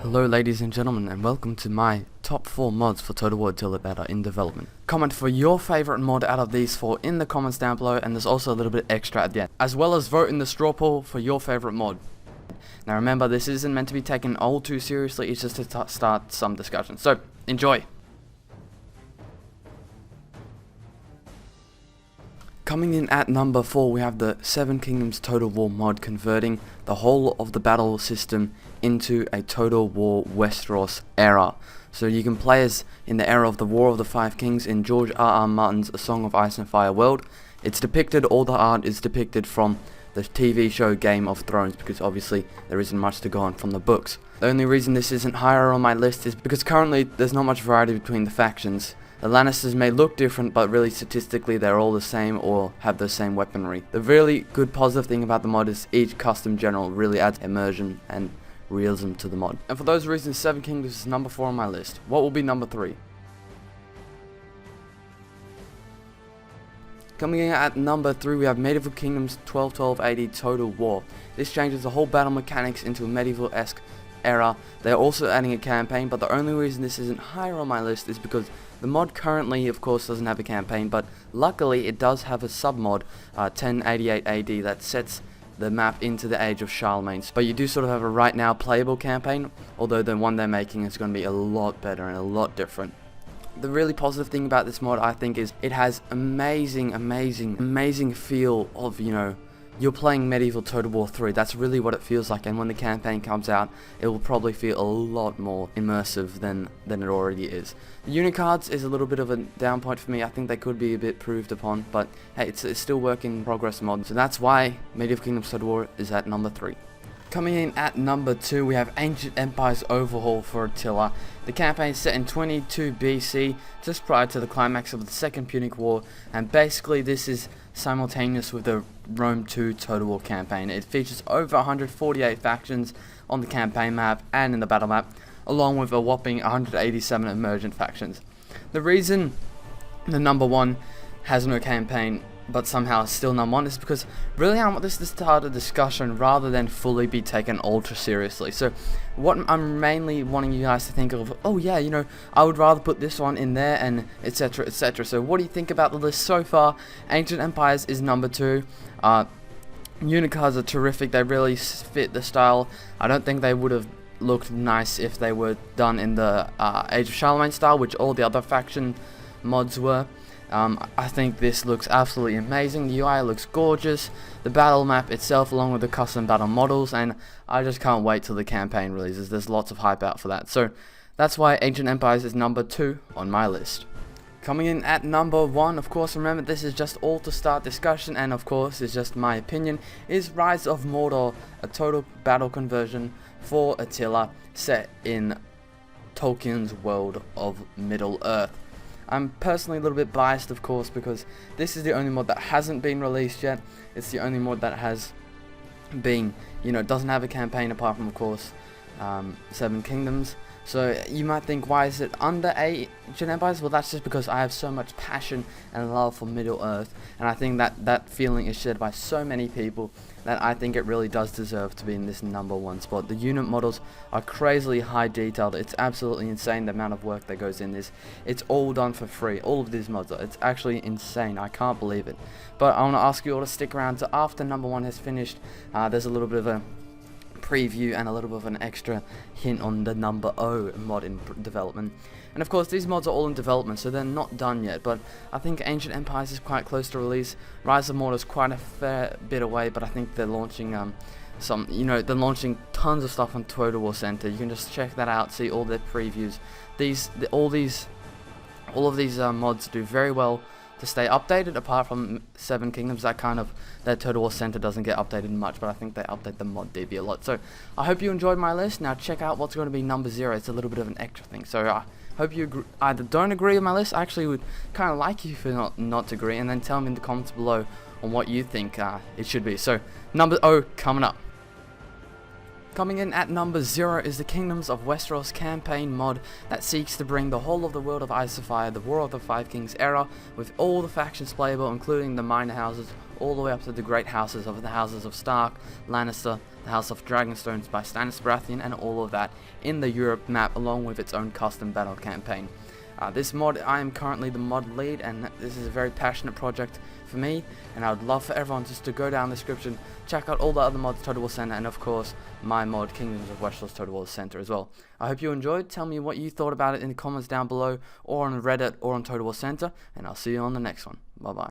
Hello ladies and gentlemen, and welcome to my top 4 mods for TotalWar Attila that are in development. Comment for your favorite mod out of these 4 in the comments down below, and there's also a little bit extra at the end, as well as vote in the straw poll for your favorite mod. Now remember, this isn't meant to be taken all too seriously, it's just to start some discussion, so enjoy! Coming in at number 4, we have the 7 Kingdoms TotalWar mod, converting the whole of the battle system into a TotalWar Westeros era. So you can play as in the era of the War of the Five Kings in George R.R. Martin's A Song of Ice and Fire world. It's depicted, all the art is depicted from the TV show Game of Thrones, because obviously there isn't much to go on from the books. The only reason this isn't higher on my list is because currently there's not much variety between the factions. The Lannisters may look different, but really statistically they're all the same or have the same weaponry. The really good positive thing about the mod is each custom general really adds immersion and realism to the mod. And for those reasons, 7 Kingdoms is number 4 on my list. What will be number 3? Coming in at number 3, we have Medieval Kingdoms 1212 AD TotalWar. This changes the whole battle mechanics into a medieval-esque era. They're also adding a campaign, but the only reason this isn't higher on my list is because the mod currently, of course, doesn't have a campaign, but luckily it does have a sub-mod, 1088 AD, that sets the map into the age of Charlemagne. But you do sort of have a right now playable campaign, although the one they're making is going to be a lot better and a lot different. The really positive thing about this mod, I think, is it has amazing feel of, you know, you're playing medieval Total War 3. That's really what it feels like, and when the campaign comes out, it will probably feel a lot more immersive than it already is. The unit cards is a little bit of a down point for me. I think they could be a bit improved upon, but hey, it's still work in progress mod, so that's why Medieval Kingdoms Total War is at number 3. Coming in at number 2, we have Ancient Empire's Overhaul for Attila. The campaign is set in 22 BC, just prior to the climax of the Second Punic War, and basically this is simultaneous with the Rome 2 Total War campaign. It features over 148 factions on the campaign map and in the battle map, along with a whopping 187 emergent factions. The reason the number 1 has no campaign but somehow it's still number 1 is because really I want this to start a discussion rather than fully be taken ultra seriously. So what I'm mainly wanting you guys to think of, oh yeah, you know, I would rather put this one in there, and etc, etc. So what do you think about the list so far? Ancient Empires is number 2. Unit cards are terrific, they really fit the style. I don't think they would have looked nice if they were done in the Age of Charlemagne style, which all the other faction mods were. I think this looks absolutely amazing. The UI looks gorgeous, the battle map itself along with the custom battle models, and I just can't wait till the campaign releases. There's lots of hype out for that, so that's why Ancient Empires is number 2 on my list. Coming in at number 1, of course, remember this is just all to start discussion, and of course it's just my opinion, is Rise of Mordor, a total battle conversion for Attila set in Tolkien's world of Middle Earth. I'm personally a little bit biased, of course, because this is the only mod that hasn't been released yet. It's the only mod that has been, you know, doesn't have a campaign apart from, of course, 7 Kingdoms. So you might think, why is it under Ancient Empires? Well, that's just because I have so much passion and love for Middle Earth, and I think that feeling is shared by so many people that I think it really does deserve to be in this number 1 spot. The unit models are crazily high detailed. It's absolutely insane the amount of work that goes in this. It's all done for free. All of these mods, it's actually insane. I can't believe it. But I want to ask you all to stick around to after number 1 has finished. There's a little bit of a preview and a little bit of an extra hint on the number 0 mod in development. And of course these mods are all in development, so they're not done yet, but I think Ancient Empires is quite close to release. Rise of Mordor is quite a fair bit away, but I think they're launching they're launching tons of stuff on Total War Center. You can just check that out, see all their previews. All of these mods do very well to stay updated, apart from 7 Kingdoms. That Total War Center doesn't get updated much, but I think they update the mod DB a lot. So I hope you enjoyed my list. Now check out what's going to be number 0. It's a little bit of an extra thing, so I hope you either don't agree with my list. I actually would kind of like you for not to agree, and then tell me in the comments below on what you think it should be. So number 0 coming up. Coming in at number 0 is the Kingdoms of Westeros campaign mod that seeks to bring the whole of the world of Ice of Fire, the War of the Five Kings era, with all the factions playable, including the minor houses, all the way up to the great houses of the houses of Stark, Lannister, the House of Dragonstones by Stannis Baratheon, and all of that in the Europe map, along with its own custom battle campaign. This mod, I am currently the mod lead, and this is a very passionate project for me, and I would love for everyone just to go down the description, check out all the other mods TotalWar Center, and of course my mod Kingdoms of Westeros TotalWar Center as well. I hope you enjoyed. Tell me what you thought about it in the comments down below, or on Reddit, or on TotalWar Center, and I'll see you on the next one. Bye bye.